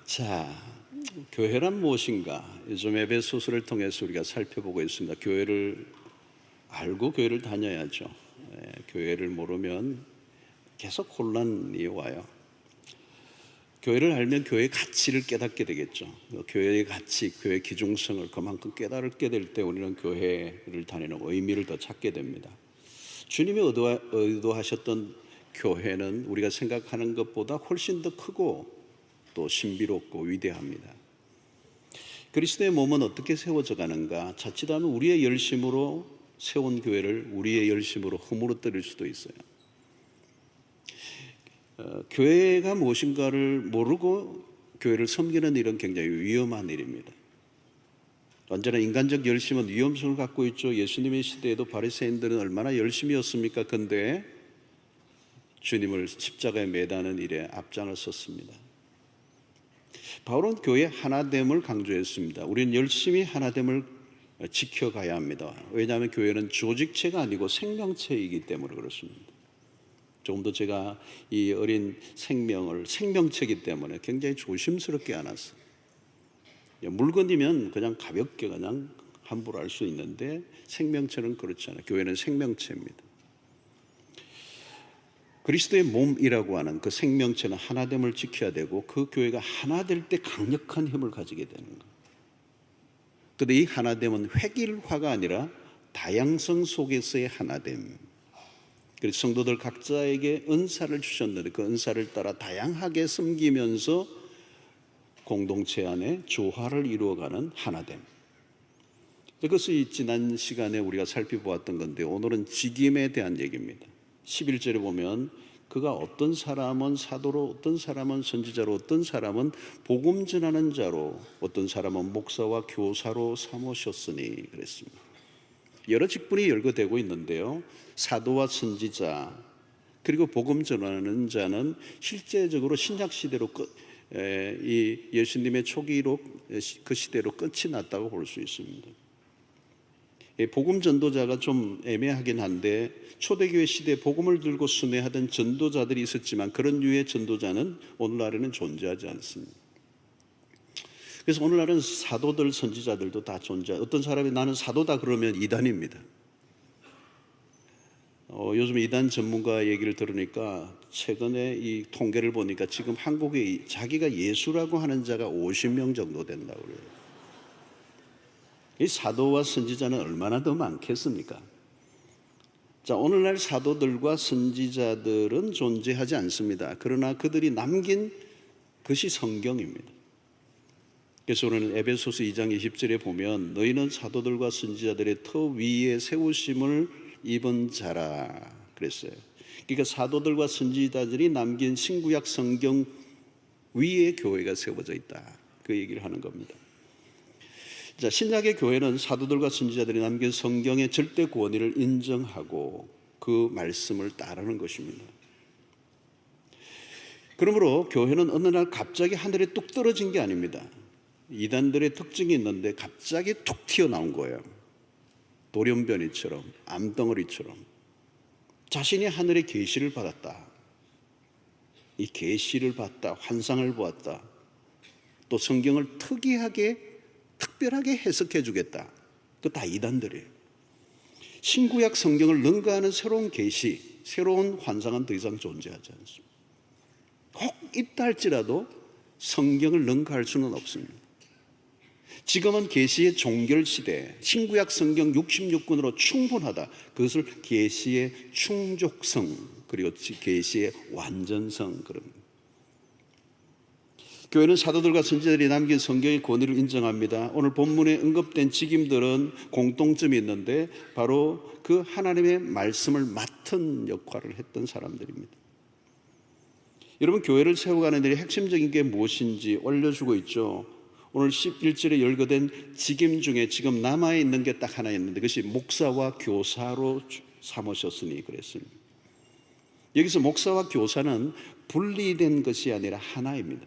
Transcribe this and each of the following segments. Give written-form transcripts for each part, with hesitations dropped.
자, 교회란 무엇인가? 요즘 에베소서를 통해서 우리가 살펴보고 있습니다. 교회를 알고 교회를 다녀야죠. 교회를 모르면 계속 혼란이 와요. 교회를 알면 교회의 가치를 깨닫게 되겠죠. 교회의 가치, 교회의 기중성을 그만큼 깨닫게 될 때 우리는 교회를 다니는 의미를 더 찾게 됩니다. 주님이 의도하셨던 교회는 우리가 생각하는 것보다 훨씬 더 크고 또 신비롭고 위대합니다. 그리스도의 몸은 어떻게 세워져 가는가? 자칫하면 우리의 열심으로 세운 교회를 우리의 열심으로 허물어뜨릴 수도 있어요. 교회가 무엇인가를 모르고 교회를 섬기는 일은 굉장히 위험한 일입니다. 언제나 인간적 열심은 위험성을 갖고 있죠. 예수님의 시대에도 바리새인들은 얼마나 열심이었습니까? 근데 주님을 십자가에 매다는 일에 앞장을 섰습니다. 바울은 교회 하나됨을 강조했습니다. 우리는 열심히 하나됨을 지켜가야 합니다. 왜냐하면 교회는 조직체가 아니고 생명체이기 때문에 그렇습니다. 조금 더 제가 이 어린 생명을 생명체이기 때문에 굉장히 조심스럽게 안았어요. 물건이면 그냥 가볍게 그냥 함부로 할 수 있는데 생명체는 그렇지 않아요. 교회는 생명체입니다. 그리스도의 몸이라고 하는 그 생명체는 하나됨을 지켜야 되고 그 교회가 하나 될 때 강력한 힘을 가지게 되는 거예요. 그런데 이 하나됨은 획일화가 아니라 다양성 속에서의 하나됨. 그래서 성도들 각자에게 은사를 주셨는데 그 은사를 따라 다양하게 섬기면서 공동체 안에 조화를 이루어가는 하나됨. 그것이 지난 시간에 우리가 살펴보았던 건데 오늘은 직임에 대한 얘기입니다. 11절에 보면 그가 어떤 사람은 사도로, 어떤 사람은 선지자로, 어떤 사람은 복음 전하는 자로, 어떤 사람은 목사와 교사로 삼으셨으니 그랬습니다. 여러 직분이 열거되고 있는데요. 사도와 선지자 그리고 복음 전하는 자는 실제적으로 신약 시대로 이 예수님의 초기로 그 시대로 끝이 났다고 볼 수 있습니다. 복음 전도자가 좀 애매하긴 한데 초대교회 시대에 복음을 들고 순회하던 전도자들이 있었지만 그런 류의 전도자는 오늘날에는 존재하지 않습니다. 그래서 오늘날은 사도들, 선지자들도 다 어떤 사람이 나는 사도다 그러면 이단입니다. 요즘 이단 전문가 얘기를 들으니까 최근에 이 통계를 보니까 지금 한국에 자기가 예수라고 하는 자가 50명 정도 된다고 그래요. 이 사도와 선지자는 얼마나 더 많겠습니까? 자, 오늘날 사도들과 선지자들은 존재하지 않습니다. 그러나 그들이 남긴 것이 성경입니다. 그래서 오늘 에베소서 2장 20절에 보면 너희는 사도들과 선지자들의 터 위에 세우심을 입은 자라 그랬어요. 그러니까 사도들과 선지자들이 남긴 신구약 성경 위에 교회가 세워져 있다. 그 얘기를 하는 겁니다. 자, 신약의 교회는 사도들과 선지자들이 남긴 성경의 절대 권위를 인정하고 그 말씀을 따르는 것입니다. 그러므로 교회는 어느 날 갑자기 하늘에 뚝 떨어진 게 아닙니다. 이단들의 특징이 있는데 갑자기 툭 튀어나온 거예요. 돌연변이처럼, 암덩어리처럼. 자신이 하늘의 계시를 받았다. 이 계시를 받다, 환상을 보았다. 또 성경을 특별하게 해석해 주겠다. 그 다 이단들이에요. 신구약 성경을 능가하는 새로운 계시, 새로운 환상은 더 이상 존재하지 않습니다. 혹 있다 할지라도 성경을 능가할 수는 없습니다. 지금은 계시의 종결 시대, 신구약 성경 66권으로 충분하다. 그것을 계시의 충족성 그리고 계시의 완전성 그럽니다. 교회는 사도들과 선지자들이 남긴 성경의 권위를 인정합니다. 오늘 본문에 언급된 직임들은 공통점이 있는데 바로 그 하나님의 말씀을 맡은 역할을 했던 사람들입니다. 여러분, 교회를 세워가는 일이 핵심적인 게 무엇인지 알려주고 있죠. 오늘 11절에 열거된 직임 중에 지금 남아있는 게 딱 하나 있는데 그것이 목사와 교사로 삼으셨으니 그랬습니다. 여기서 목사와 교사는 분리된 것이 아니라 하나입니다.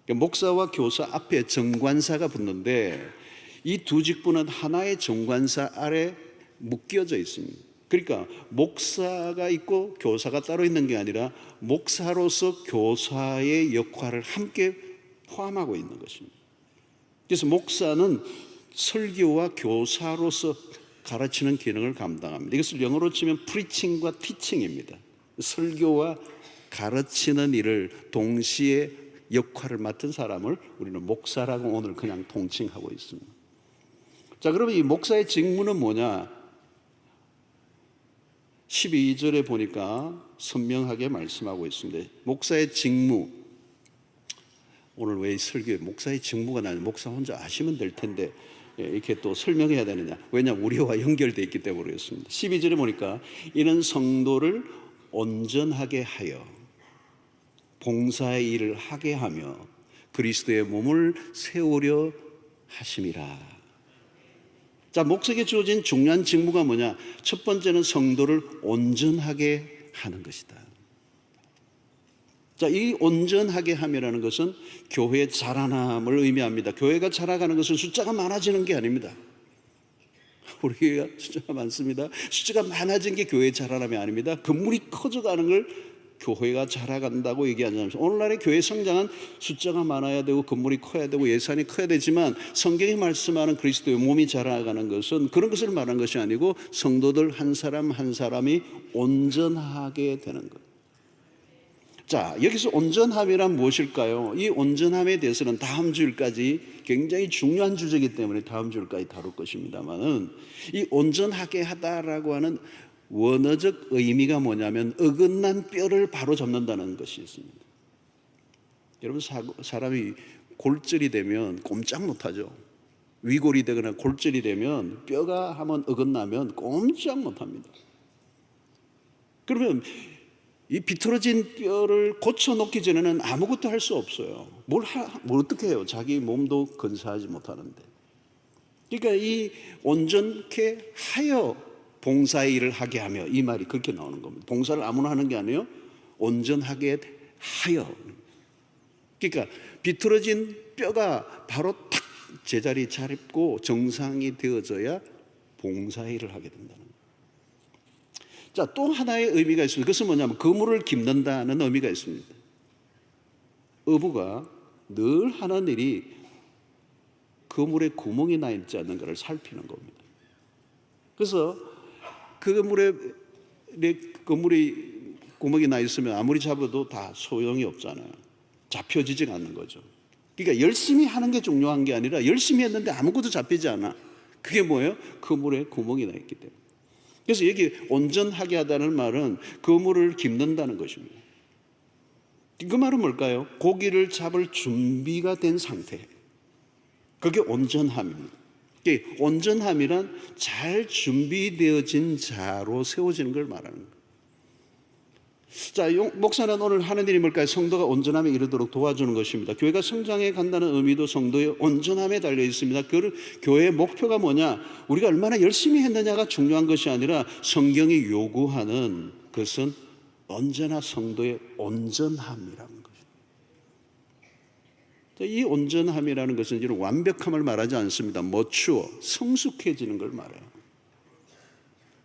목사와 교사 앞에 정관사가 붙는데 이 두 직분은 하나의 정관사 아래 묶여져 있습니다. 그러니까 목사가 있고 교사가 따로 있는 게 아니라 목사로서 교사의 역할을 함께 포함하고 있는 것입니다. 그래서 목사는 설교와 교사로서 가르치는 기능을 감당합니다. 이것을 영어로 치면 프리칭과 티칭입니다. 설교와 가르치는 일을 동시에 역할을 맡은 사람을 우리는 목사라고 오늘 그냥 통칭하고 있습니다. 자, 그러면 이 목사의 직무는 뭐냐? 12절에 보니까 선명하게 말씀하고 있습니다. 목사의 직무. 오늘 왜 설교에 목사의 직무가 나냐? 목사 혼자 아시면 될 텐데 이렇게 또 설명해야 되느냐? 왜냐하면 우리와 연결되어 있기 때문에 그렇습니다. 12절에 보니까 이는 성도를 온전하게 하여 봉사의 일을 하게 하며 그리스도의 몸을 세우려 하심이라. 자, 목사에게 주어진 중요한 직무가 뭐냐? 첫 번째는 성도를 온전하게 하는 것이다. 자, 이 온전하게 함이라는 것은 교회의 자라남을 의미합니다. 교회가 자라가는 것은 숫자가 많아지는 게 아닙니다. 우리 교회가 숫자가 많습니다. 숫자가 많아진 게 교회의 자라남이 아닙니다. 건물이 커져가는 걸 교회가 자라간다고 얘기하지 않습니다. 오늘날의 교회 성장은 숫자가 많아야 되고 건물이 커야 되고 예산이 커야 되지만 성경이 말씀하는 그리스도의 몸이 자라가는 것은 그런 것을 말하는 것이 아니고 성도들 한 사람 한 사람이 온전하게 되는 것. 자, 여기서 온전함이란 무엇일까요? 이 온전함에 대해서는 다음 주일까지 굉장히 중요한 주제이기 때문에 다음 주일까지 다룰 것입니다만은 이 온전하게 하다라고 하는 원어적 의미가 뭐냐면 어긋난 뼈를 바로 잡는다는 것이 있습니다. 여러분, 사람이 골절이 되면 꼼짝 못하죠. 위골이 되거나 골절이 되면 뼈가 한번 어긋나면 꼼짝 못합니다. 그러면 이 비틀어진 뼈를 고쳐놓기 전에는 아무것도 할 수 없어요. 뭘 어떻게 해요? 자기 몸도 건사하지 못하는데. 그러니까 이 온전케 하여 봉사의 일을 하게 하며, 이 말이 그렇게 나오는 겁니다. 봉사를 아무나 하는 게 아니에요. 온전하게 하여. 그러니까 비틀어진 뼈가 바로 탁 제자리 잡고 정상이 되어져야 봉사의 일을 하게 된다는 거예요. 자, 또 하나의 의미가 있습니다. 그것은 뭐냐면 그물을 깁는다는 의미가 있습니다. 어부가 늘 하는 일이 그물에 구멍이 나 있지 않는가를 살피는 겁니다. 그래서 그물이 구멍이 나 있으면 아무리 잡아도 다 소용이 없잖아요. 잡혀지지가 않는 거죠. 그러니까 열심히 하는 게 중요한 게 아니라 열심히 했는데 아무것도 잡히지 않아. 그게 뭐예요? 그물에 구멍이 나 있기 때문에. 그래서 여기 온전하게 하다는 말은 그물을 깁는다는 것입니다. 그 말은 뭘까요? 고기를 잡을 준비가 된 상태. 그게 온전함입니다. 온전함이란 잘 준비되어진 자로 세워지는 걸 말하는 거예요. 자, 목사는 오늘 하는 일이 뭘까요? 성도가 온전함에 이르도록 도와주는 것입니다. 교회가 성장해 간다는 의미도 성도의 온전함에 달려 있습니다. 교회의 목표가 뭐냐? 우리가 얼마나 열심히 했느냐가 중요한 것이 아니라 성경이 요구하는 것은 언제나 성도의 온전함이라는 것입니다. 이 온전함이라는 것은 이런 완벽함을 말하지 않습니다. 멋추어 성숙해지는 걸 말해요.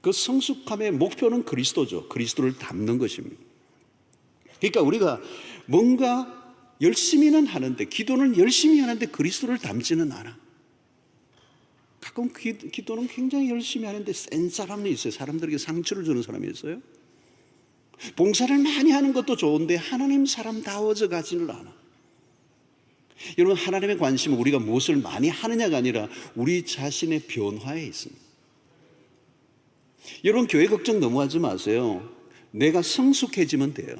그 성숙함의 목표는 그리스도죠. 그리스도를 닮는 것입니다. 그러니까 우리가 뭔가 열심히는 하는데, 기도는 열심히 하는데 그리스도를 닮지는 않아. 가끔 기도는 굉장히 열심히 하는데 센 사람이 있어요. 사람들에게 상처를 주는 사람이 있어요. 봉사를 많이 하는 것도 좋은데 하나님 사람다워져 가지를 않아. 여러분, 하나님의 관심은 우리가 무엇을 많이 하느냐가 아니라 우리 자신의 변화에 있습니다. 여러분, 교회 걱정 너무 하지 마세요. 내가 성숙해지면 돼요.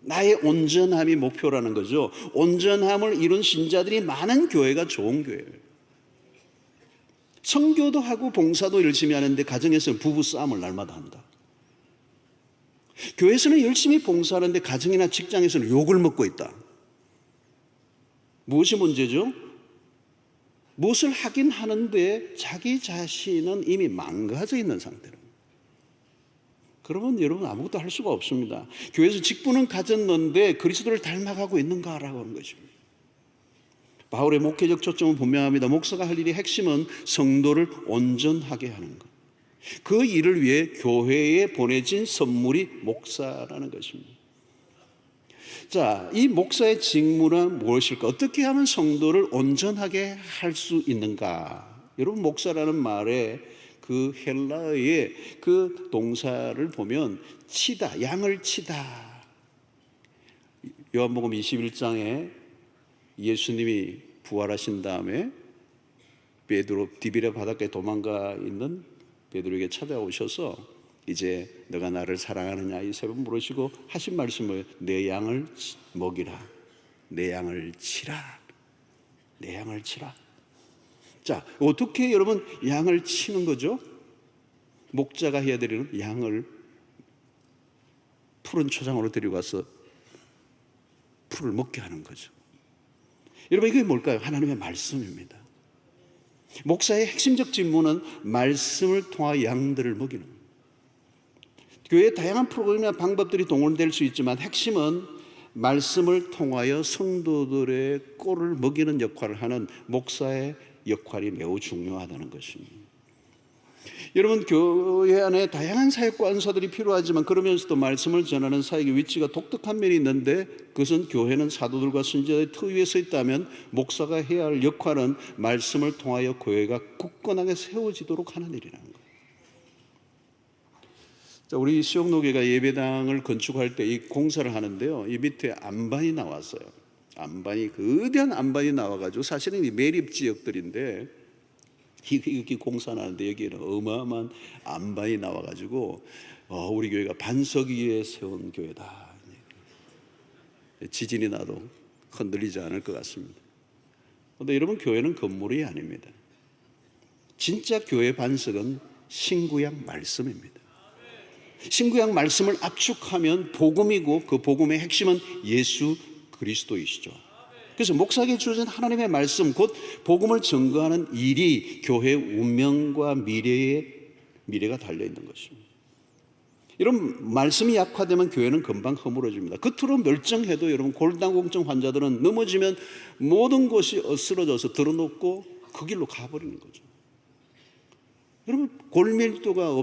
나의 온전함이 목표라는 거죠. 온전함을 이룬 신자들이 많은 교회가 좋은 교회예요. 선교도 하고 봉사도 열심히 하는데 가정에서는 부부싸움을 날마다 한다. 교회에서는 열심히 봉사하는데 가정이나 직장에서는 욕을 먹고 있다. 무엇이 문제죠? 무엇을 하긴 하는데 자기 자신은 이미 망가져 있는 상태로. 그러면 여러분 아무것도 할 수가 없습니다. 교회에서 직분은 가졌는데 그리스도를 닮아가고 있는가라고 하는 것입니다. 바울의 목회적 초점은 분명합니다. 목사가 할 일의 핵심은 성도를 온전하게 하는 것. 그 일을 위해 교회에 보내진 선물이 목사라는 것입니다. 자, 이 목사의 직무는 무엇일까? 어떻게 하면 성도를 온전하게 할 수 있는가? 여러분, 목사라는 말에 그 헬라어의 그 동사를 보면 치다, 양을 치다. 요한복음 21장에 예수님이 부활하신 다음에 베드로 디비랴 바닷가에 도망가 있는 베드로에게 찾아오셔서 이제 너가 나를 사랑하느냐 이 세 번 물으시고 하신 말씀은 내 양을 먹이라, 내 양을 치라, 내 양을 치라. 자, 어떻게 여러분 양을 치는 거죠? 목자가 해야 되는 양을 푸른 초장으로 데리고 가서 풀을 먹게 하는 거죠. 여러분, 이게 뭘까요? 하나님의 말씀입니다. 목사의 핵심적 직무는 말씀을 통하여 양들을 먹이는 거예요. 교회의 다양한 프로그램이나 방법들이 동원될 수 있지만 핵심은 말씀을 통하여 성도들의 꼴을 먹이는 역할을 하는 목사의 역할이 매우 중요하다는 것입니다. 여러분, 교회 안에 다양한 사역과 은사들이 필요하지만 그러면서도 말씀을 전하는 사역의 위치가 독특한 면이 있는데, 그것은 교회는 사도들과 선지자의 터 위에 서 있다면 목사가 해야 할 역할은 말씀을 통하여 교회가 굳건하게 세워지도록 하는 일이라는 거예요. 자, 우리 수영로교회가 예배당을 건축할 때 이 공사를 하는데요, 이 밑에 안반이 나왔어요. 안반이, 거대한 안반이 나와가지고, 사실은 이 매립 지역들인데 이렇게 공사하는데 여기에는 어마어마한 안반이 나와가지고 우리 교회가 반석 위에 세운 교회다. 지진이 나도 흔들리지 않을 것 같습니다. 그런데 여러분, 교회는 건물이 아닙니다. 진짜 교회 반석은 신구약 말씀입니다. 신구약 말씀을 압축하면 복음이고 그 복음의 핵심은 예수 그리스도이시죠. 그래서 목사에게 주어진 하나님의 말씀, 곧 복음을 증거하는 일이 교회의 운명과 미래가 달려있는 것입니다. 이런 말씀이 약화되면 교회는 금방 허물어집니다. 겉으로 멀쩡해도 여러분, 골다공증 환자들은 넘어지면 모든 것이 으스러져서 드러눕고 그 길로 가버리는 거죠. 여러분, 골밀도가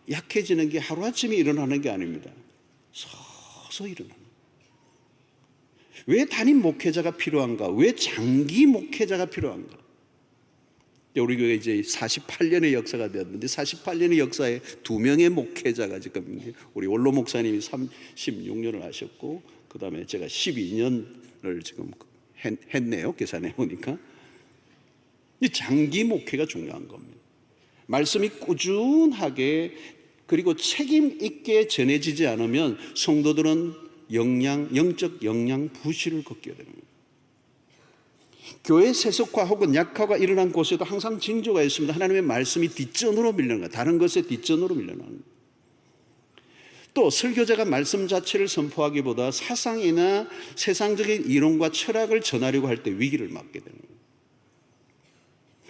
약해지는 게 하루아침에 일어나는 게 아닙니다. 서서히 일어나는. 왜 단임 목회자가 필요한가? 왜 장기 목회자가 필요한가? 우리 교회 이제 48년의 역사가 되었는데 48년의 역사에 2명의 목회자가 지금, 우리 원로 목사님이 36년을 하셨고 그 다음에 제가 12년을 지금 했네요. 계산해 보니까. 이 장기 목회가 중요한 겁니다. 말씀이 꾸준하게 그리고 책임 있게 전해지지 않으면 성도들은 영적 영양 부실을 겪게 되는 거예요. 교회 세속화 혹은 약화가 일어난 곳에도 항상 징조가 있습니다. 하나님의 말씀이 뒷전으로 밀려나는 거예요. 다른 것에 뒷전으로 밀려나는 거예요. 또 설교자가 말씀 자체를 선포하기보다 사상이나 세상적인 이론과 철학을 전하려고 할 때 위기를 맞게 되는 거예요.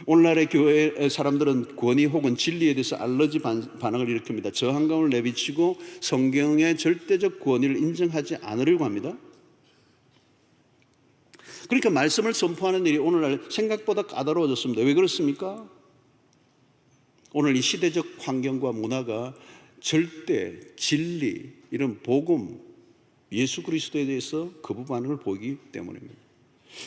오늘날의 교회 사람들은 권위 혹은 진리에 대해서 알러지 반응을 일으킵니다. 저항감을 내비치고 성경의 절대적 권위를 인정하지 않으려고 합니다. 그러니까 말씀을 선포하는 일이 오늘날 생각보다 까다로워졌습니다. 왜 그렇습니까? 오늘 이 시대적 환경과 문화가 절대, 진리, 이런 복음, 예수 그리스도에 대해서 거부 반응을 보이기 때문입니다.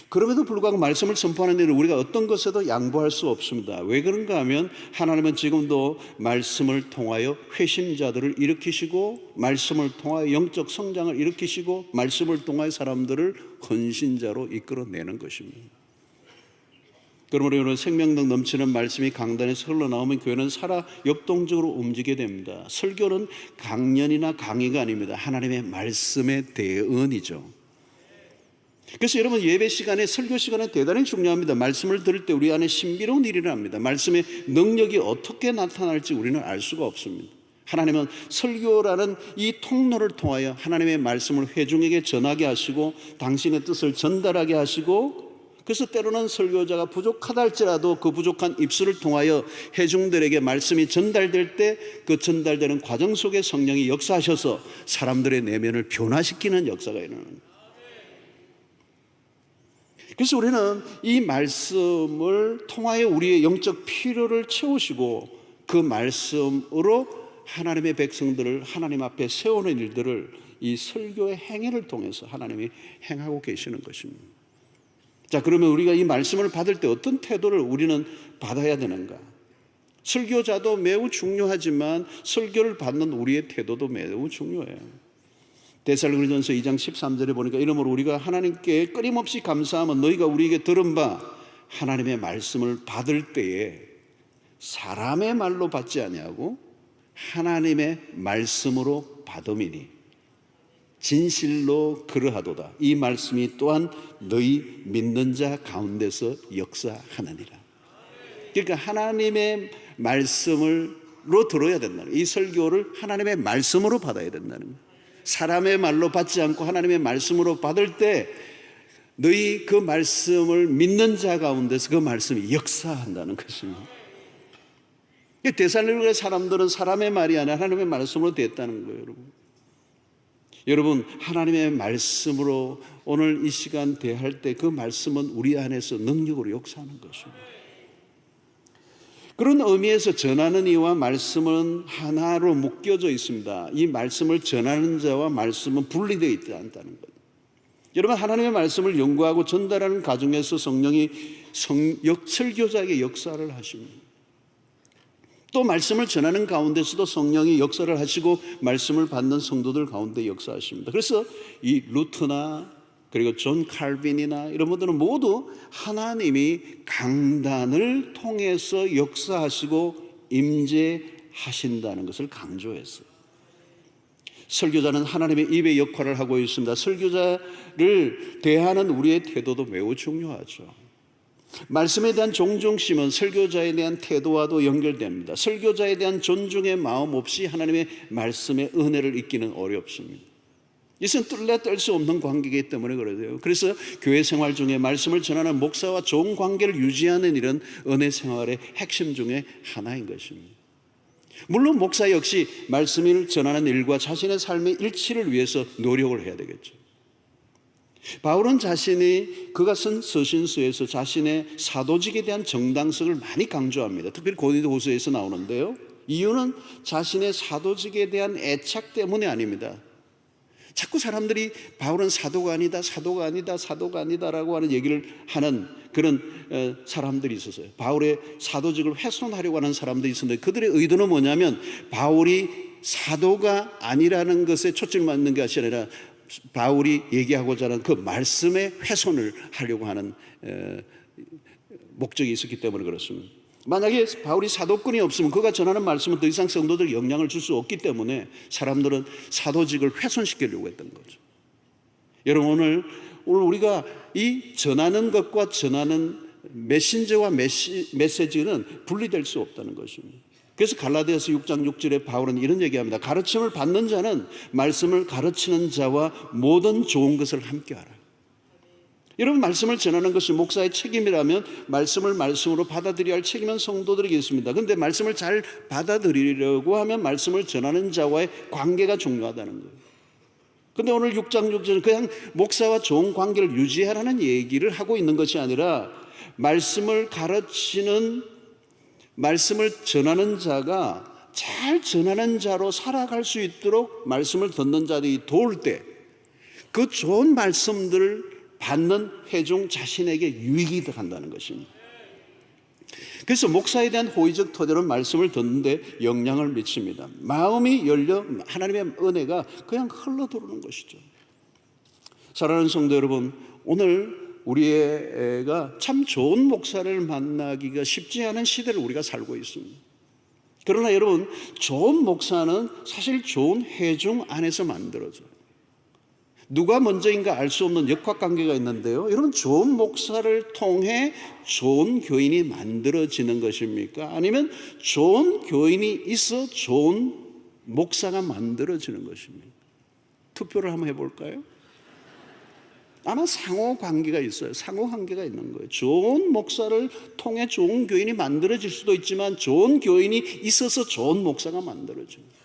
그럼에도 불구하고 말씀을 선포하는 일을 우리가 어떤 것에도 양보할 수 없습니다. 왜 그런가 하면 하나님은 지금도 말씀을 통하여 회심자들을 일으키시고 말씀을 통하여 영적 성장을 일으키시고 말씀을 통하여 사람들을 헌신자로 이끌어내는 것입니다. 그러므로 여러분, 생명력 넘치는 말씀이 강단에서 흘러나오면 교회는 살아 역동적으로 움직이게 됩니다. 설교는 강연이나 강의가 아닙니다. 하나님의 말씀의 대언이죠. 그래서 여러분, 예배 시간에, 설교 시간에 대단히 중요합니다. 말씀을 들을 때 우리 안에 신비로운 일이 일어납니다. 말씀의 능력이 어떻게 나타날지 우리는 알 수가 없습니다. 하나님은 설교라는 이 통로를 통하여 하나님의 말씀을 회중에게 전하게 하시고 당신의 뜻을 전달하게 하시고, 그래서 때로는 설교자가 부족하다 할지라도 그 부족한 입술을 통하여 회중들에게 말씀이 전달될 때 그 전달되는 과정 속에 성령이 역사하셔서 사람들의 내면을 변화시키는 역사가 일어납니다. 그래서 우리는 이 말씀을 통하여 우리의 영적 필요를 채우시고 그 말씀으로 하나님의 백성들을 하나님 앞에 세우는 일들을 이 설교의 행위를 통해서 하나님이 행하고 계시는 것입니다. 자, 그러면 우리가 이 말씀을 받을 때 어떤 태도를 우리는 받아야 되는가? 설교자도 매우 중요하지만 설교를 받는 우리의 태도도 매우 중요해요. 데살로니가전서 2장 13절에 보니까 이러므로 우리가 하나님께 끊임없이 감사하면 너희가 우리에게 들은 바 하나님의 말씀을 받을 때에 사람의 말로 받지 아니하고 하나님의 말씀으로 받음이니 진실로 그러하도다. 이 말씀이 또한 너희 믿는 자 가운데서 역사하느니라. 그러니까 하나님의 말씀으로 들어야 된다는 거예요. 이 설교를 하나님의 말씀으로 받아야 된다는 거예요. 사람의 말로 받지 않고 하나님의 말씀으로 받을 때 너희 그 말씀을 믿는 자 가운데서 그 말씀이 역사한다는 것입니다. 데살로니가 사람들은 사람의 말이 아니라 하나님의 말씀으로 됐다는 거예요. 여러분, 하나님의 말씀으로 오늘 이 시간 대할 때 그 말씀은 우리 안에서 능력으로 역사하는 것입니다. 그런 의미에서 전하는 이와 말씀은 하나로 묶여져 있습니다. 이 말씀을 전하는 자와 말씀은 분리되어 있지 않다는 것. 여러분, 하나님의 말씀을 연구하고 전달하는 과정에서 성령이 설교자에게 역사를 하십니다. 또 말씀을 전하는 가운데서도 성령이 역사를 하시고 말씀을 받는 성도들 가운데 역사하십니다. 그래서 이 루트나 그리고 존 칼빈이나 이런 분들은 모두 하나님이 강단을 통해서 역사하시고 임재하신다는 것을 강조했어요. 설교자는 하나님의 입의 역할을 하고 있습니다. 설교자를 대하는 우리의 태도도 매우 중요하죠. 말씀에 대한 존중심은 설교자에 대한 태도와도 연결됩니다. 설교자에 대한 존중의 마음 없이 하나님의 말씀의 은혜를 잊기는 어렵습니다. 이것은 뜰래 뗄 수 없는 관계이기 때문에 그래요. 그래서 교회 생활 중에 말씀을 전하는 목사와 좋은 관계를 유지하는 일은 은혜 생활의 핵심 중에 하나인 것입니다. 물론 목사 역시 말씀을 전하는 일과 자신의 삶의 일치를 위해서 노력을 해야 되겠죠. 바울은 자신이 그가 쓴 서신서에서 자신의 사도직에 대한 정당성을 많이 강조합니다. 특별히 고린도후서에서 나오는데요. 이유는 자신의 사도직에 대한 애착 때문이 아닙니다. 자꾸 사람들이 바울은 사도가 아니다, 사도가 아니다, 사도가 아니다라고 하는 얘기를 하는 그런 사람들이 있었어요. 바울의 사도직을 훼손하려고 하는 사람들이 있었는데 그들의 의도는 뭐냐면 바울이 사도가 아니라는 것에 초점을 맞는 것이 아니라 바울이 얘기하고자 하는 그 말씀의 훼손을 하려고 하는 목적이 있었기 때문에 그렇습니다. 만약에 바울이 사도권이 없으면 그가 전하는 말씀은 더 이상 성도들에게 영향을 줄 수 없기 때문에 사람들은 사도직을 훼손시키려고 했던 거죠. 여러분, 오늘 우리가 이 전하는 것과 전하는 메신저와 메시지는 분리될 수 없다는 것입니다. 그래서 갈라디아서 6장 6절에 바울은 이런 얘기합니다. 가르침을 받는 자는 말씀을 가르치는 자와 모든 좋은 것을 함께하라. 여러분, 말씀을 전하는 것이 목사의 책임이라면 말씀을 말씀으로 받아들여야 할 책임은 성도들에게 있습니다. 그런데 말씀을 잘 받아들이려고 하면 말씀을 전하는 자와의 관계가 중요하다는 거예요. 그런데 오늘 6장 6절은 그냥 목사와 좋은 관계를 유지하라는 얘기를 하고 있는 것이 아니라 말씀을 가르치는, 말씀을 전하는 자가 잘 전하는 자로 살아갈 수 있도록 말씀을 듣는 자들이 도울 때 그 좋은 말씀들을 받는 회중 자신에게 유익이 간다는 것입니다. 그래서 목사에 대한 호의적 토대로는 말씀을 듣는데 영향을 미칩니다. 마음이 열려 하나님의 은혜가 그냥 흘러들어오는 것이죠. 사랑하는 성도 여러분, 오늘 우리가 참 좋은 목사를 만나기가 쉽지 않은 시대를 우리가 살고 있습니다. 그러나 여러분, 좋은 목사는 사실 좋은 회중 안에서 만들어져요. 누가 먼저인가 알 수 없는 역학관계가 있는데요, 여러분, 좋은 목사를 통해 좋은 교인이 만들어지는 것입니까? 아니면 좋은 교인이 있어 좋은 목사가 만들어지는 것입니까? 투표를 한번 해볼까요? 아마 상호관계가 있어요. 상호관계가 있는 거예요. 좋은 목사를 통해 좋은 교인이 만들어질 수도 있지만 좋은 교인이 있어서 좋은 목사가 만들어집니다.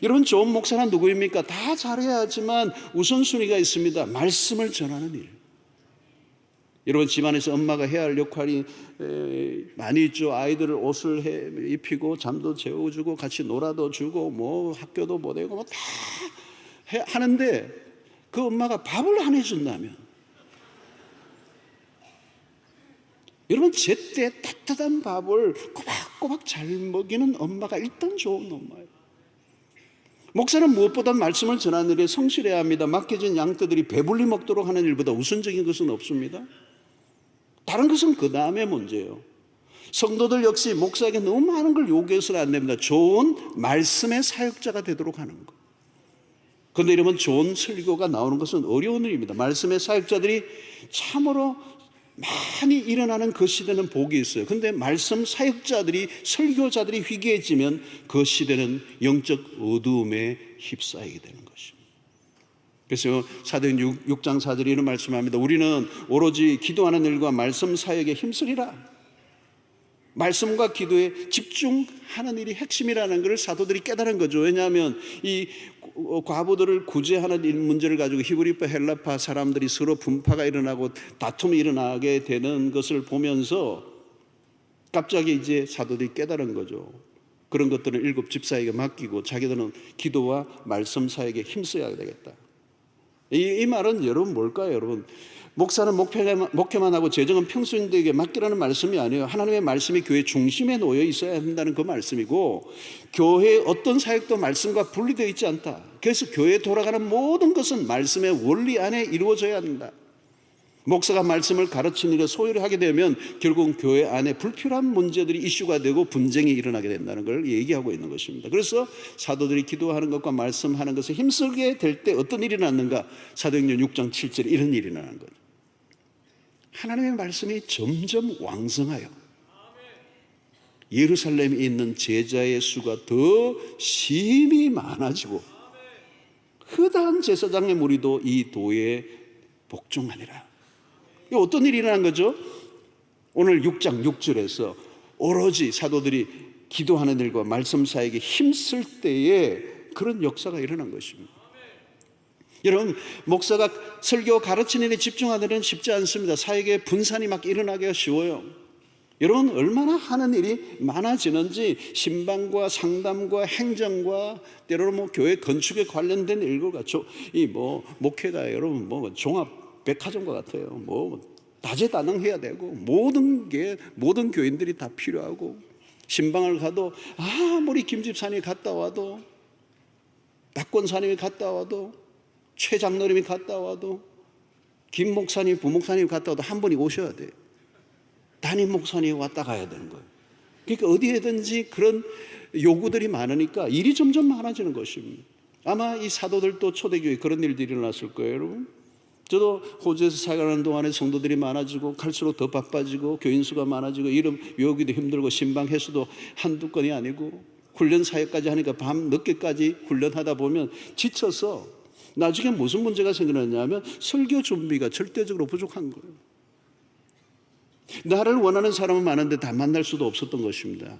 여러분, 좋은 목사는 누구입니까? 다 잘해야 하지만 우선순위가 있습니다. 말씀을 전하는 일. 여러분, 집안에서 엄마가 해야 할 역할이 많이 있죠. 아이들을 옷을 입히고 잠도 재워주고 같이 놀아도 주고 뭐 학교도 보내고 뭐 다 하는데 그 엄마가 밥을 안 해준다면, 여러분, 제때 따뜻한 밥을 꼬박꼬박 잘 먹이는 엄마가 일단 좋은 엄마예요. 목사는 무엇보다 말씀을 전하는 일에 성실해야 합니다. 맡겨진 양떼들이 배불리 먹도록 하는 일보다 우선적인 것은 없습니다. 다른 것은 그 다음의 문제예요. 성도들 역시 목사에게 너무 많은 걸 요구해서는 안 됩니다. 좋은 말씀의 사역자가 되도록 하는 것. 그런데 이러면 좋은 설교가 나오는 것은 어려운 일입니다. 말씀의 사역자들이 참으로 많이 일어나는 그 시대는 복이 있어요. 그런데 말씀 사역자들이, 설교자들이 희귀해지면 그 시대는 영적 어두움에 휩싸이게 되는 것입니다. 그래서 사도행전 6장 4절에 이런 말씀합니다. 우리는 오로지 기도하는 일과 말씀 사역에 힘쓰리라. 말씀과 기도에 집중하는 일이 핵심이라는 것을 사도들이 깨달은 거죠. 왜냐하면 이 과부들을 구제하는 일 문제를 가지고 히브리파, 헬라파 사람들이 서로 분파가 일어나고 다툼이 일어나게 되는 것을 보면서 갑자기 이제 사도들이 깨달은 거죠. 그런 것들은 7 집사에게 맡기고 자기들은 기도와 말씀 사역에 힘써야 되겠다. 이 말은 여러분 뭘까요? 여러분, 목사는 목회만 하고 재정은 평소인들에게 맡기라는 말씀이 아니에요. 하나님의 말씀이 교회 중심에 놓여 있어야 한다는 그 말씀이고, 교회의 어떤 사역도 말씀과 분리되어 있지 않다. 그래서 교회에 돌아가는 모든 것은 말씀의 원리 안에 이루어져야 한다. 목사가 말씀을 가르치는 일에 소홀히 하게 되면 결국은 교회 안에 불필요한 문제들이 이슈가 되고 분쟁이 일어나게 된다는 걸 얘기하고 있는 것입니다. 그래서 사도들이 기도하는 것과 말씀하는 것에 힘쓰게 될 때 어떤 일이 났는가? 사도행전 6장 7절에 이런 일이 일어나는 거죠. 하나님의 말씀이 점점 왕성하여 예루살렘에 있는 제자의 수가 더 심히 많아지고 허다한 제사장의 무리도 이 도에 복종하니라. 어떤 일이 일어난 거죠? 오늘 6장 6절에서 오로지 사도들이 기도하는 일과 말씀 사역에 힘쓸 때에 그런 역사가 일어난 것입니다. 여러분, 목사가 설교 가르치는 일에 집중하는 일은 쉽지 않습니다. 사역의 분산이 막 일어나기가 쉬워요. 여러분, 얼마나 하는 일이 많아지는지 신방과 상담과 행정과 때로는 교회 건축에 관련된 일과 목회가 여러분 종합 백화점과 같아요. 다재다능해야 되고 모든 교인들이 다 필요하고, 신방을 가도 아무리 김집사님이 갔다 와도, 박권사님이 갔다 와도, 최 장로님이 갔다 와도, 김 목사님, 부목사님이 갔다 와도 한 분이 오셔야 돼요. 담임 목사님이 왔다 가야 되는 거예요. 그러니까 어디에든지 그런 요구들이 많으니까 일이 점점 많아지는 것입니다. 아마 이 사도들도 초대교회에 그런 일들이 일어났을 거예요, 여러분. 저도 호주에서 사역하는 동안에 성도들이 많아지고 갈수록 더 바빠지고 교인 수가 많아지고 이름 외우기도 힘들고 신방 횟수도 한두 건이 아니고 훈련 사역까지 하니까 밤 늦게까지 훈련하다 보면 지쳐서 나중에 무슨 문제가 생기느냐면 설교 준비가 절대적으로 부족한 거예요. 나를 원하는 사람은 많은데 다 만날 수도 없었던 것입니다.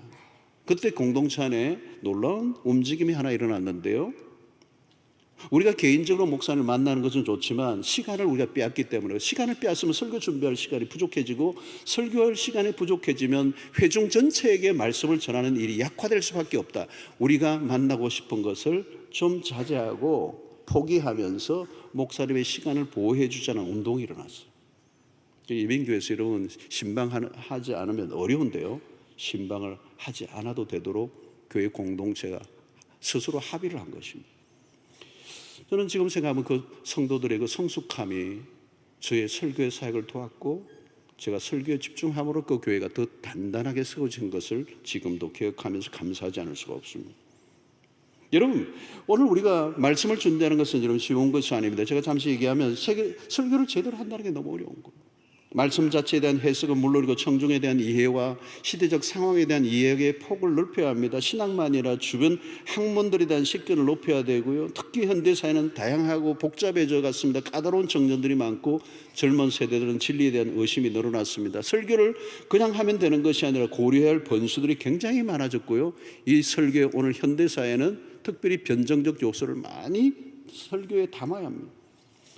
그때 공동체 안에 놀라운 움직임이 하나 일어났는데요. 우리가 개인적으로 목사를 만나는 것은 좋지만 시간을 우리가 빼앗기 때문에, 시간을 빼앗으면 설교 준비할 시간이 부족해지고, 설교할 시간이 부족해지면 회중 전체에게 말씀을 전하는 일이 약화될 수밖에 없다. 우리가 만나고 싶은 것을 좀 자제하고 포기하면서 목사님의 시간을 보호해 주자는 운동이 일어났어요. 예민교회에서 여러분, 신방하지 않으면 어려운데요, 신방을 하지 않아도 되도록 교회 공동체가 스스로 합의를 한 것입니다. 저는 지금 생각하면 그 성도들의 그 성숙함이 저의 설교의 사역을 도왔고, 제가 설교에 집중함으로 그 교회가 더 단단하게 세워진 것을 지금도 기억하면서 감사하지 않을 수가 없습니다. 여러분, 오늘 우리가 말씀을 준비하는 것은 여러분 쉬운 것이 아닙니다. 제가 잠시 얘기하면 설교를 제대로 한다는 게 너무 어려운 거예요. 말씀 자체에 대한 해석은 물론이고 청중에 대한 이해와 시대적 상황에 대한 이해의 폭을 넓혀야 합니다. 신앙만 아니라 주변 학문들에 대한 식견을 높여야 되고요. 특히 현대사회는 다양하고 복잡해져 갔습니다. 까다로운 청년들이 많고 젊은 세대들은 진리에 대한 의심이 늘어났습니다. 설교를 그냥 하면 되는 것이 아니라 고려해야 할 번수들이 굉장히 많아졌고요. 이 설교의 오늘 현대사회는 특별히 변정적 요소를 많이 설교에 담아야 합니다.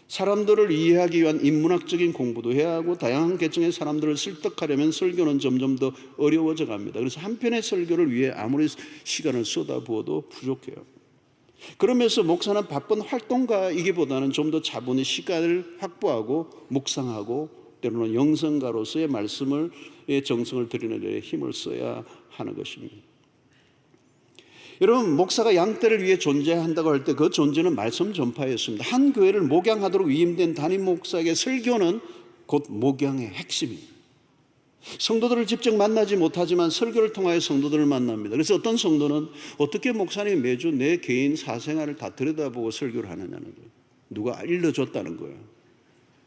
사람들을 이해하기 위한 인문학적인 공부도 해야 하고, 다양한 계층의 사람들을 설득하려면 설교는 점점 더 어려워져 갑니다. 그래서 한 편의 설교를 위해 아무리 시간을 쏟아부어도 부족해요. 그러면서 목사는 바쁜 활동가이기보다는 좀 더 차분히 시간을 확보하고 묵상하고 때로는 영성가로서의 말씀을 정성을 들이는 데 힘을 써야 하는 것입니다. 여러분, 목사가 양떼를 위해 존재한다고 할 때 그 존재는 말씀 전파였습니다. 한 교회를 목양하도록 위임된 담임 목사에게 설교는 곧 목양의 핵심입니다. 성도들을 직접 만나지 못하지만 설교를 통하여 성도들을 만납니다. 그래서 어떤 성도는 어떻게 목사님이 매주 내 개인 사생활을 다 들여다보고 설교를 하느냐는 거예요. 누가 일러줬다는 거예요.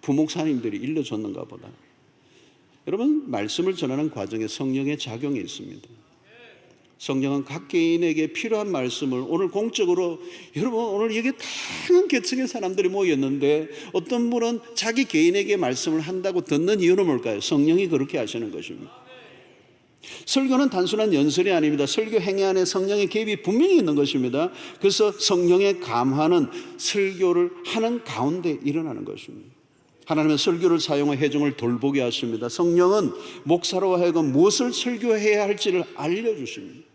부목사님들이 일러줬는가 보다. 여러분, 말씀을 전하는 과정에 성령의 작용이 있습니다. 성령은 각 개인에게 필요한 말씀을 오늘 공적으로, 여러분 오늘 여기 다양한 계층의 사람들이 모였는데 어떤 분은 자기 개인에게 말씀을 한다고 듣는 이유는 뭘까요? 성령이 그렇게 하시는 것입니다. 설교는 단순한 연설이 아닙니다. 설교 행위 안에 성령의 개입이 분명히 있는 것입니다. 그래서 성령의 감화는 설교를 하는 가운데 일어나는 것입니다. 하나님은 설교를 사용해 회중을 돌보게 하십니다. 성령은 목사로 하여금 무엇을 설교해야 할지를 알려주십니다.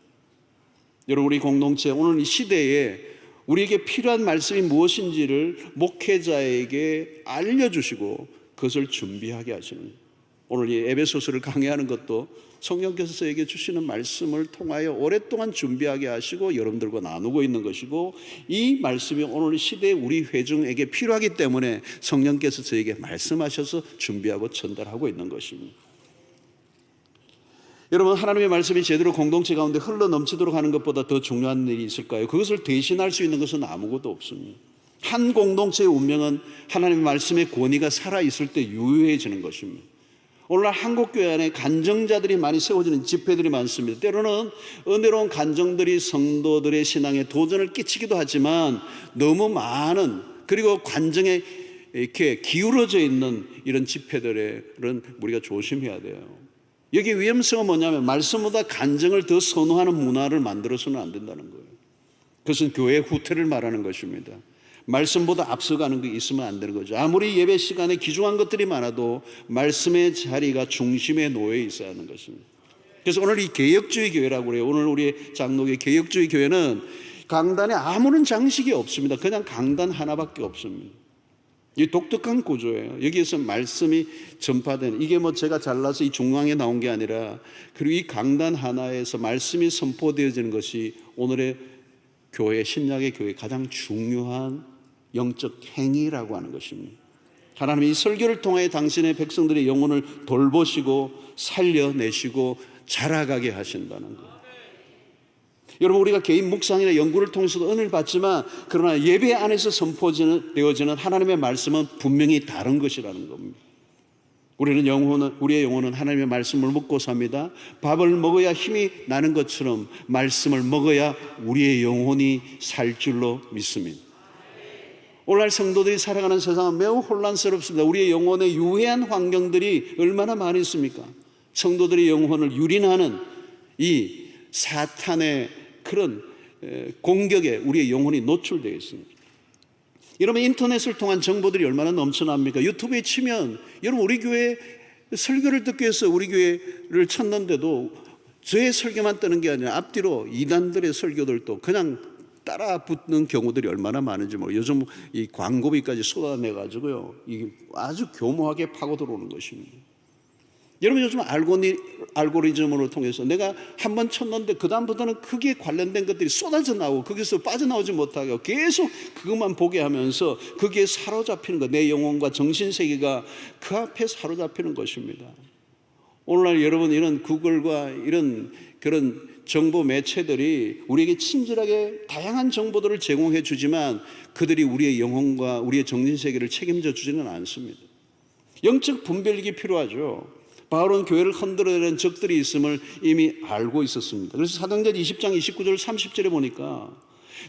여러분, 우리 공동체 오늘 이 시대에 우리에게 필요한 말씀이 무엇인지를 목회자에게 알려주시고 그것을 준비하게 하시는 거예요. 오늘 이 에베소서를 강의하는 것도 성령께서 저에게 주시는 말씀을 통하여 오랫동안 준비하게 하시고 여러분들과 나누고 있는 것이고, 이 말씀이 오늘 시대에 우리 회중에게 필요하기 때문에 성령께서 저에게 말씀하셔서 준비하고 전달하고 있는 것입니다. 여러분, 하나님의 말씀이 제대로 공동체 가운데 흘러 넘치도록 하는 것보다 더 중요한 일이 있을까요? 그것을 대신할 수 있는 것은 아무것도 없습니다. 한 공동체의 운명은 하나님의 말씀의 권위가 살아있을 때 유효해지는 것입니다. 오늘날 한국교회 안에 간정자들이 많이 세워지는 집회들이 많습니다. 때로는 은혜로운 간정들이 성도들의 신앙에 도전을 끼치기도 하지만 너무 많은, 그리고 관정에 이렇게 기울어져 있는 이런 집회들은 우리가 조심해야 돼요. 여기 위험성은 뭐냐면 말씀보다 간정을 더 선호하는 문화를 만들어서는 안 된다는 거예요. 그것은 교회의 후퇴를 말하는 것입니다. 말씀보다 앞서가는 게 있으면 안 되는 거죠. 아무리 예배 시간에 귀중한 것들이 많아도 말씀의 자리가 중심에 놓여 있어야 하는 것입니다. 그래서 오늘 이 개혁주의 교회라고 그래요. 오늘 우리 장로교 개혁주의 교회는 강단에 아무런 장식이 없습니다. 그냥 강단 하나밖에 없습니다. 이 독특한 구조예요. 여기에서 말씀이 전파되는, 이게 뭐 제가 잘라서 이 중앙에 나온 게 아니라, 그리고 이 강단 하나에서 말씀이 선포되어지는 것이 오늘의 교회, 신약의 교회의 가장 중요한 영적 행위라고 하는 것입니다. 하나님이 이 설교를 통해 당신의 백성들의 영혼을 돌보시고 살려내시고 자라가게 하신다는 거예요. 여러분, 우리가 개인 묵상이나 연구를 통해서도 은혜를 받지만, 그러나 예배 안에서 선포되어지는 하나님의 말씀은 분명히 다른 것이라는 겁니다. 우리의 영혼은 하나님의 말씀을 먹고 삽니다. 밥을 먹어야 힘이 나는 것처럼 말씀을 먹어야 우리의 영혼이 살 줄로 믿습니다. 오늘날 성도들이 살아가는 세상은 매우 혼란스럽습니다. 우리의 영혼에 유해한 환경들이 얼마나 많이 있습니까? 성도들의 영혼을 유린하는 이 사탄의 그런 공격에 우리의 영혼이 노출되어 있습니다. 여러분, 인터넷을 통한 정보들이 얼마나 넘쳐납니까? 유튜브에 치면, 여러분, 우리 교회 설교를 듣기 위해서 우리 교회를 찾는데도 저의 설교만 뜨는 게 아니라 앞뒤로 이단들의 설교들도 그냥 따라 붙는 경우들이 얼마나 많은지 모르겠어요. 요즘 이 광고비까지 쏟아내가지고요, 이게 아주 교모하게 파고 들어오는 것입니다. 여러분, 요즘 알고리즘으로 통해서 내가 한번 쳤는데 그 다음부터는 크게 관련된 것들이 쏟아져 나오고 거기서 빠져나오지 못하게 하고 계속 그것만 보게 하면서 거기에 사로잡히는 것, 내 영혼과 정신세계가 그 앞에 사로잡히는 것입니다. 오늘날 여러분, 이런 구글과 이런 그런 정보 매체들이 우리에게 친절하게 다양한 정보들을 제공해 주지만 그들이 우리의 영혼과 우리의 정신세계를 책임져 주지는 않습니다. 영적 분별력이 필요하죠. 바울은 교회를 흔들어내는 적들이 있음을 이미 알고 있었습니다. 그래서 사도행전 20장 29절 30절에 보니까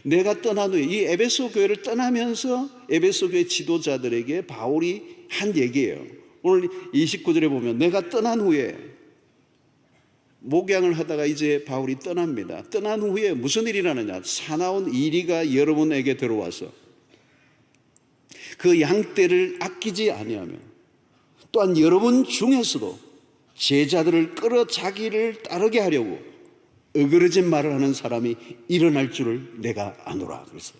내가 떠난 후에, 이 에베소 교회를 떠나면서 에베소 교회 지도자들에게 바울이 한 얘기예요. 오늘 29절에 보면 내가 떠난 후에, 목양을 하다가 이제 바울이 떠납니다. 떠난 후에 무슨 일이 일어나냐? 사나운 이리가 여러분에게 들어와서 그 양떼를 아끼지 아니하며 또한 여러분 중에서도 제자들을 끌어 자기를 따르게 하려고 어그러진 말을 하는 사람이 일어날 줄을 내가 아노라. 그래서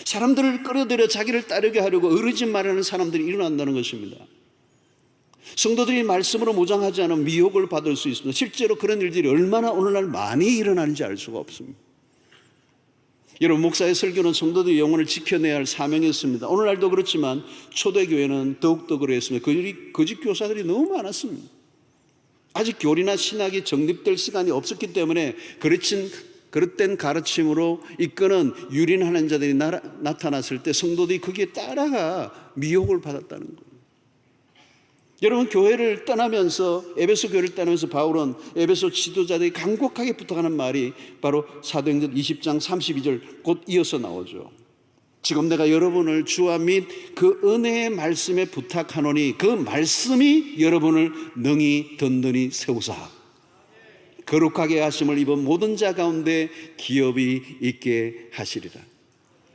사람들을 끌어들여 자기를 따르게 하려고 어그러진 말을 하는 사람들이 일어난다는 것입니다. 성도들이 말씀으로 무장하지 않으면 미혹을 받을 수 있습니다. 실제로 그런 일들이 얼마나 오늘날 많이 일어나는지 알 수가 없습니다. 여러분, 목사의 설교는 성도들의 영혼을 지켜내야 할 사명이었습니다. 오늘날도 그렇지만 초대교회는 더욱더 그랬습니다. 거짓 교사들이 너무 많았습니다. 아직 교리나 신학이 정립될 시간이 없었기 때문에 그릇된 가르침으로 이끄는 유린하는 자들이 나타났을 때 성도들이 거기에 따라가 미혹을 받았다는 거예요. 여러분, 교회를 떠나면서, 에베소 교회를 떠나면서 바울은 에베소 지도자들이 간곡하게 부탁하는 말이 바로 사도행전 20장 32절 곧 이어서 나오죠. 지금 내가 여러분을 주와 및 그 은혜의 말씀에 부탁하노니 그 말씀이 여러분을 능히 든든히 세우사 거룩하게 하심을 입은 모든 자 가운데 기업이 있게 하시리라.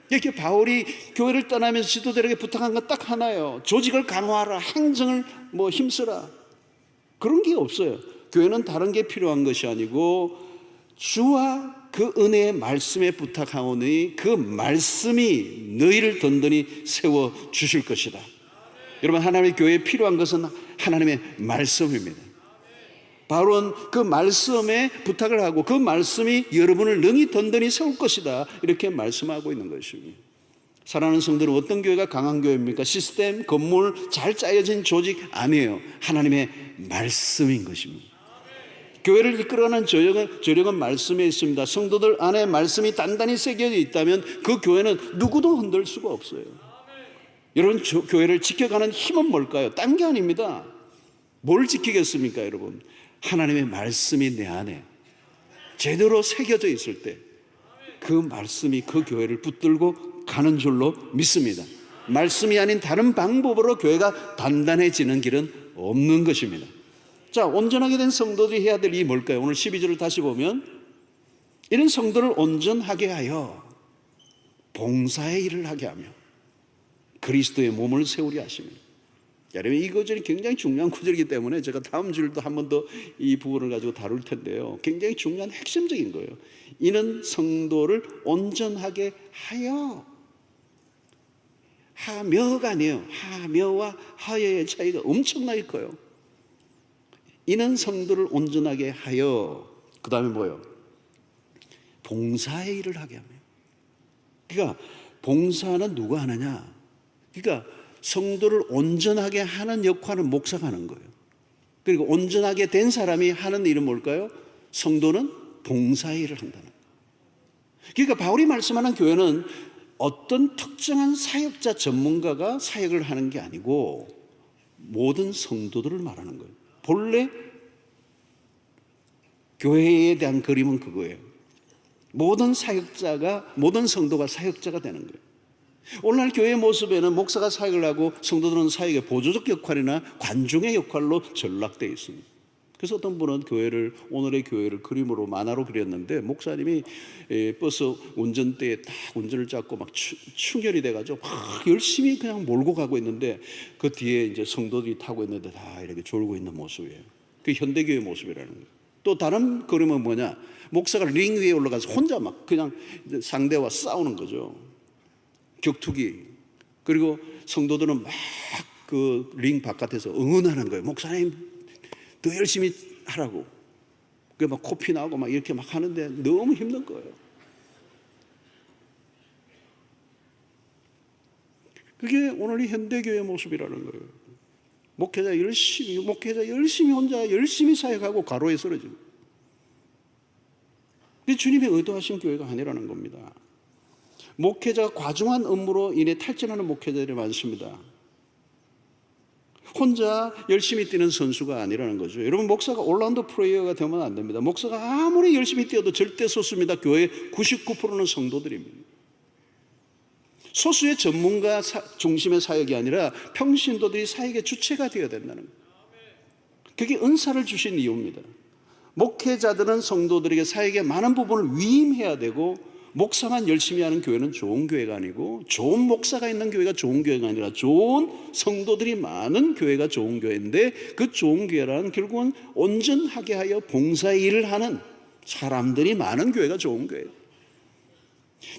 이렇게 바울이 교회를 떠나면서 지도자들에게 부탁한 건 딱 하나예요. 조직을 강화하라, 행정을 힘쓰라. 그런 게 없어요. 교회는 다른 게 필요한 것이 아니고 주와 그 은혜의 말씀에 부탁하오니 그 말씀이 너희를 든든히 세워 주실 것이다. 여러분, 하나님의 교회에 필요한 것은 하나님의 말씀입니다. 바울은 그 말씀에 부탁을 하고 그 말씀이 여러분을 능히 든든히 세울 것이다, 이렇게 말씀하고 있는 것입니다. 사랑하는 성도는 어떤 교회가 강한 교회입니까? 시스템, 건물, 잘 짜여진 조직 아니에요. 하나님의 말씀인 것입니다. 교회를 이끌어가는 저력은 말씀에 있습니다. 성도들 안에 말씀이 단단히 새겨져 있다면 그 교회는 누구도 흔들 수가 없어요. 여러분, 교회를 지켜가는 힘은 뭘까요? 딴 게 아닙니다. 뭘 지키겠습니까, 여러분? 하나님의 말씀이 내 안에 제대로 새겨져 있을 때 그 말씀이 그 교회를 붙들고 가는 줄로 믿습니다. 말씀이 아닌 다른 방법으로 교회가 단단해지는 길은 없는 것입니다. 자, 온전하게 된 성도들이 해야 될 일이 뭘까요? 오늘 12절을 다시 보면 이런 성도를 온전하게 하여 봉사의 일을 하게 하며 그리스도의 몸을 세우려 하십니다. 여러분, 이 구절이 굉장히 중요한 구절이기 때문에 제가 다음 주일도 한 번 더 이 부분을 가지고 다룰 텐데요, 굉장히 중요한 핵심적인 거예요. 이는 성도를 온전하게 하여, 하며가 아니에요. 하며와 하여의 차이가 엄청나게 커요. 이는 성도를 온전하게 하여, 그 다음에 뭐예요? 봉사의 일을 하게 하며. 그러니까 봉사는 누가 하느냐? 그러니까 성도를 온전하게 하는 역할은 목사가 하는 거예요. 그리고 온전하게 된 사람이 하는 일은 뭘까요? 성도는 봉사의 일을 한다는 거예요. 그러니까 바울이 말씀하는 교회는 어떤 특정한 사역자 전문가가 사역을 하는 게 아니고 모든 성도들을 말하는 거예요. 본래 교회에 대한 그림은 그거예요. 모든 성도가 사역자가 되는 거예요. 오늘날 교회의 모습에는 목사가 사역을 하고 성도들은 사역의 보조적 역할이나 관중의 역할로 전락되어 있습니다. 그래서 어떤 분은 오늘의 교회를 그림으로 만화로 그렸는데, 목사님이 버스 운전대에 딱 운전을 잡고 막 충혈이 돼가지고 막 열심히 그냥 몰고 가고 있는데 그 뒤에 이제 성도들이 타고 있는데 다 이렇게 졸고 있는 모습이에요. 그게 현대교회 모습이라는 거예요. 또 다른 그림은 뭐냐? 목사가 링 위에 올라가서 혼자 막 그냥 상대와 싸우는 거죠. 격투기. 그리고 성도들은 막 그 링 바깥에서 응원하는 거예요. 목사님 더 열심히 하라고. 그게 막 코피 나오고 막 이렇게 막 하는데 너무 힘든 거예요. 그게 오늘의 현대교회의 모습이라는 거예요. 목회자 열심히 혼자 열심히 사역하고 가로에 쓰러지고. 그게 주님의 의도하신 교회가 아니라는 겁니다. 목회자가 과중한 업무로 인해 탈진하는 목회자들이 많습니다. 혼자 열심히 뛰는 선수가 아니라는 거죠. 여러분, 목사가 올라운드 플레이어가 되면 안 됩니다. 목사가 아무리 열심히 뛰어도 절대 소수입니다. 교회 99%는 성도들입니다. 소수의 전문가 중심의 사역이 아니라 평신도들이 사역의 주체가 되어야 된다는 거예요. 그게 은사를 주신 이유입니다. 목회자들은 성도들에게 사역의 많은 부분을 위임해야 되고, 목사만 열심히 하는 교회는 좋은 교회가 아니고, 좋은 목사가 있는 교회가 좋은 교회가 아니라 좋은 성도들이 많은 교회가 좋은 교회인데, 그 좋은 교회란 결국은 온전하게 하여 봉사의 일을 하는 사람들이 많은 교회가 좋은 교회예요.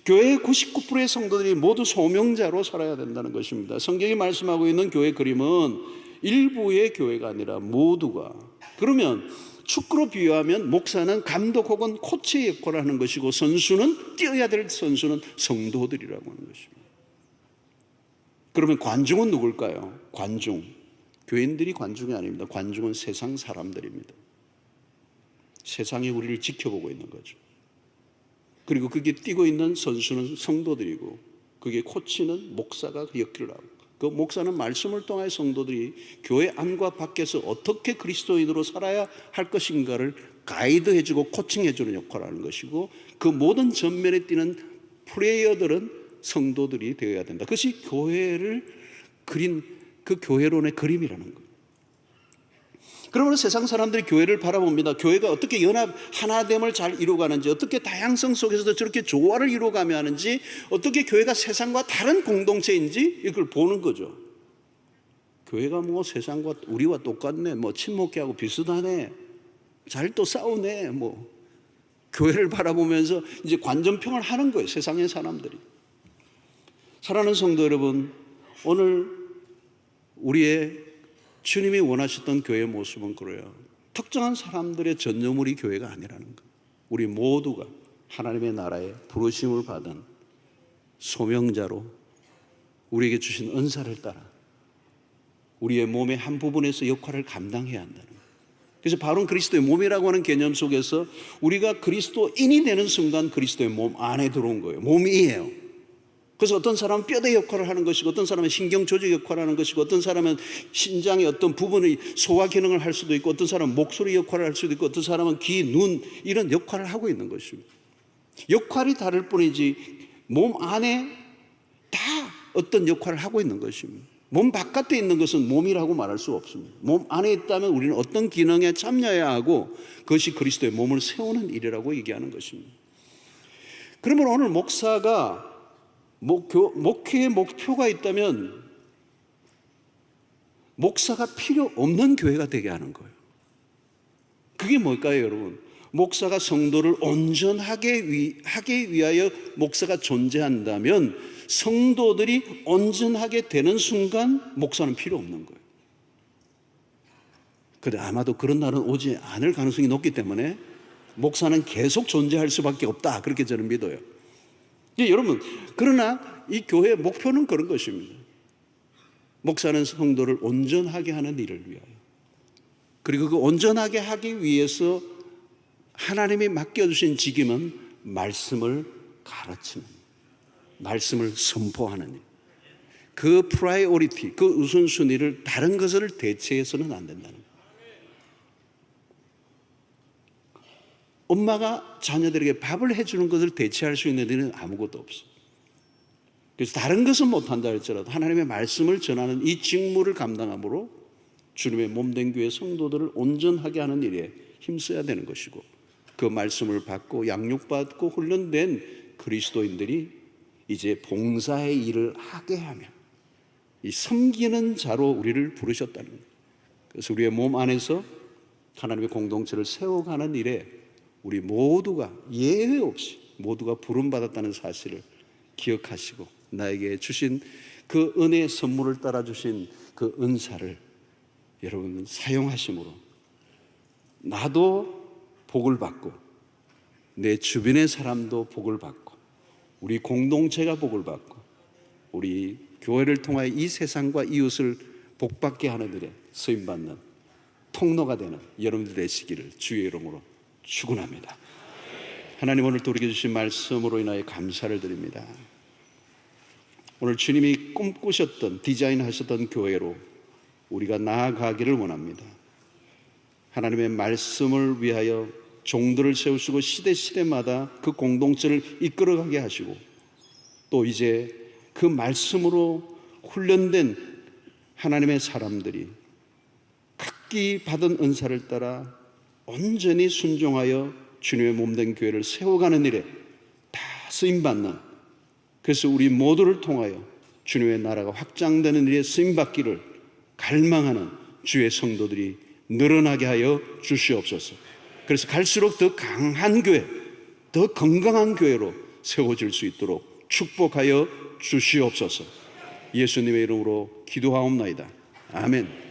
교회의 99%의 성도들이 모두 소명자로 살아야 된다는 것입니다. 성경이 말씀하고 있는 교회 그림은 일부의 교회가 아니라 모두가. 그러면 축구로 비유하면 목사는 감독 혹은 코치의 역할을 하는 것이고, 선수는 뛰어야 될 선수는 성도들이라고 하는 것입니다. 그러면 관중은 누굴까요? 관중, 교인들이 관중이 아닙니다. 관중은 세상 사람들입니다. 세상이 우리를 지켜보고 있는 거죠. 그리고 그게 뛰고 있는 선수는 성도들이고, 그게 코치는 목사가 그 역할을 하고, 그 목사는 말씀을 통해 성도들이 교회 안과 밖에서 어떻게 그리스도인으로 살아야 할 것인가를 가이드해주고 코칭해주는 역할을 하는 것이고, 그 모든 전면에 뛰는 플레이어들은 성도들이 되어야 된다. 그것이 교회를 그린 그 교회론의 그림이라는 거예요. 그러면 세상 사람들이 교회를 바라봅니다. 교회가 어떻게 연합 하나됨을 잘 이루어가는지, 어떻게 다양성 속에서도 저렇게 조화를 이루어가며 하는지, 어떻게 교회가 세상과 다른 공동체인지 이걸 보는 거죠. 교회가 뭐 세상과 우리와 똑같네, 뭐 친목회하고 비슷하네, 잘 또 싸우네, 뭐 교회를 바라보면서 이제 관전평을 하는 거예요, 세상의 사람들이. 사랑하는 성도 여러분, 오늘 우리의 주님이 원하셨던 교회의 모습은 그래요. 특정한 사람들의 전유물이 교회가 아니라는 것. 우리 모두가 하나님의 나라에 부르심을 받은 소명자로 우리에게 주신 은사를 따라 우리의 몸의 한 부분에서 역할을 감당해야 한다는 거예요. 그래서 바로 그리스도의 몸이라고 하는 개념 속에서 우리가 그리스도인이 되는 순간 그리스도의 몸 안에 들어온 거예요. 몸이에요. 그래서 어떤 사람은 뼈대 역할을 하는 것이고, 어떤 사람은 신경 조직 역할을 하는 것이고, 어떤 사람은 신장의 어떤 부분의 소화 기능을 할 수도 있고, 어떤 사람은 목소리 역할을 할 수도 있고, 어떤 사람은 귀, 눈 이런 역할을 하고 있는 것입니다. 역할이 다를 뿐이지 몸 안에 다 어떤 역할을 하고 있는 것입니다. 몸 바깥에 있는 것은 몸이라고 말할 수 없습니다. 몸 안에 있다면 우리는 어떤 기능에 참여해야 하고, 그것이 그리스도의 몸을 세우는 일이라고 얘기하는 것입니다. 그러면 오늘 목사가 목회의 목표가 있다면 목사가 필요 없는 교회가 되게 하는 거예요. 그게 뭘까요, 여러분? 목사가 성도를 온전하게 하기 위하여 목사가 존재한다면 성도들이 온전하게 되는 순간 목사는 필요 없는 거예요. 그런데 아마도 그런 날은 오지 않을 가능성이 높기 때문에 목사는 계속 존재할 수밖에 없다, 그렇게 저는 믿어요. 여러분, 그러나 이 교회의 목표는 그런 것입니다. 목사는 성도를 온전하게 하는 일을 위하여, 그리고 그 온전하게 하기 위해서 하나님이 맡겨주신 직임은 말씀을 가르치는, 말씀을 선포하는 일. 그 프라이오리티, 그 우선순위를 다른 것을 대체해서는 안 된다는 거예요. 엄마가 자녀들에게 밥을 해주는 것을 대체할 수 있는 일은 아무것도 없어요. 그래서 다른 것은 못한다 할지라도 하나님의 말씀을 전하는 이 직무를 감당함으로 주님의 몸된 교회 성도들을 온전하게 하는 일에 힘써야 되는 것이고, 그 말씀을 받고 양육받고 훈련된 그리스도인들이 이제 봉사의 일을 하게 하며 이 섬기는 자로 우리를 부르셨다는 거예요. 그래서 우리의 몸 안에서 하나님의 공동체를 세워가는 일에 우리 모두가 예외 없이 모두가 부름받았다는 사실을 기억하시고, 나에게 주신 그 은혜의 선물을 따라 주신 그 은사를 여러분 사용하심으로 나도 복을 받고 내 주변의 사람도 복을 받고 우리 공동체가 복을 받고 우리 교회를 통하여 이 세상과 이웃을 복받게 하는 일에 쓰임받는 통로가 되는 여러분들 되시기를 주의 이름으로 축원합니다. 하나님, 오늘 또 우리에게 주신 말씀으로 인하여 감사를 드립니다. 오늘 주님이 꿈꾸셨던, 디자인하셨던 교회로 우리가 나아가기를 원합니다. 하나님의 말씀을 위하여 종들을 세우시고 시대마다 그 공동체를 이끌어가게 하시고, 또 이제 그 말씀으로 훈련된 하나님의 사람들이 각기 받은 은사를 따라 온전히 순종하여 주님의 몸된 교회를 세워가는 일에 다 쓰임받는, 그래서 우리 모두를 통하여 주님의 나라가 확장되는 일에 쓰임받기를 갈망하는 주의 성도들이 늘어나게 하여 주시옵소서. 그래서 갈수록 더 강한 교회, 더 건강한 교회로 세워질 수 있도록 축복하여 주시옵소서. 예수님의 이름으로 기도하옵나이다. 아멘.